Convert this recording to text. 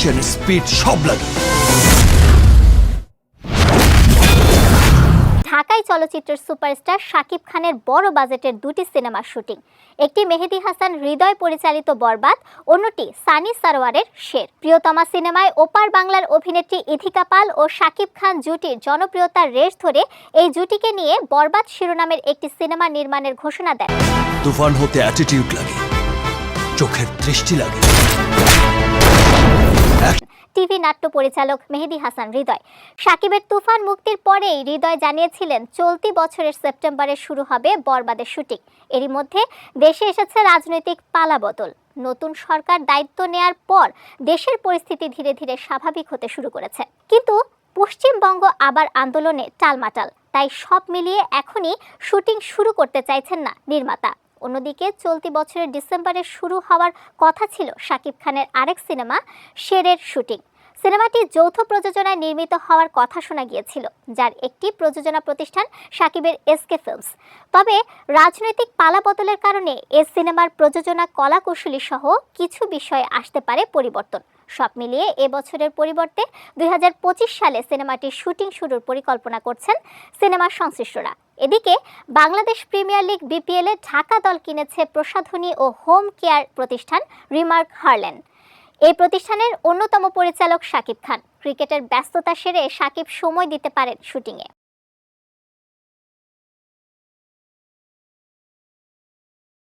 Action, speed সব লাগে। ঢাকায় চলচ্চিত্রের সুপারস্টার শাকিব খানের বড় বাজেটের দুটি সিনেমার শুটিং, একটি মেহেদী হাসান হৃদয় পরিচালিত বরবাদ, অন্যটি সানি সারোয়ারের শের। প্রিয়তমা সিনেমায় ওপার বাংলার অভিনেত্রী ইথিকা পাল ও শাকিব খান জুটির জনপ্রিয়তার রেশ ধরে এই জুটিকে নিয়ে বরবাদ শিরোনামের একটি সিনেমা নির্মাণের ঘোষণা দেন। তুফান হতে অ্যাটিটিউড লাগে, চোখের দৃষ্টি লাগে। টিভি নাট্য পরিচালক মেহেদী হাসান হৃদয়। শাকিবের তুফান মুক্তির পরেই হৃদয় জানিয়েছিলেন চলতি বছরের সেপ্টেম্বরে শুরু হবে বরবাদের শুটিং। এরই মধ্যে দেশে এসেছে রাজনৈতিক পালাবদল। নতুন সরকার দায়িত্ব নেয়ার পর দেশের পরিস্থিতি ধীরে ধীরে স্বাভাবিক হতে শুরু করেছে, কিন্তু পশ্চিমবঙ্গ আবার আন্দোলনে টালমাটাল। তাই সব মিলিয়ে এখনই শুটিং শুরু করতে চাইছেন না নির্মাতা। অন্যদিকে চলতি বছরের ডিসেম্বরে শুরু হওয়ার কথা ছিল শাকিব খানের আরেক সিনেমা শেরের শুটিং। সিনেমাটি যৌথ প্রযোজনায় নির্মিত হওয়ার কথা শোনা গিয়েছিল, যার একটি প্রযোজনা প্রতিষ্ঠান শাকিবের এসকে ফিল্মস। তবে রাজনৈতিক পালাবদলের কারণে এই সিনেমার প্রযোজনা কলাকুশলী সহ কিছু বিষয়ে আসতে পারে পরিবর্তন। সব মিলিয়ে এবছরের পরিবর্তে 2025 সালে সিনেমাটির শুটিং শুরুর পরিকল্পনা করছেন সিনেমার সংশ্লিষ্টরা। এদিকে বাংলাদেশ প্রিমিয়ার লিগ বিপিএল এ ঢাকা দল কিনেছে প্রসাধনী ও হোম কেয়ার প্রতিষ্ঠান রিমার্ক হার্লেন। এই প্রতিষ্ঠানের অন্যতম পরিচালক শাকিব খান। ক্রিকেটের ব্যস্ততা সেরে শাকিব সময় দিতে পারেন শুটিংয়ে।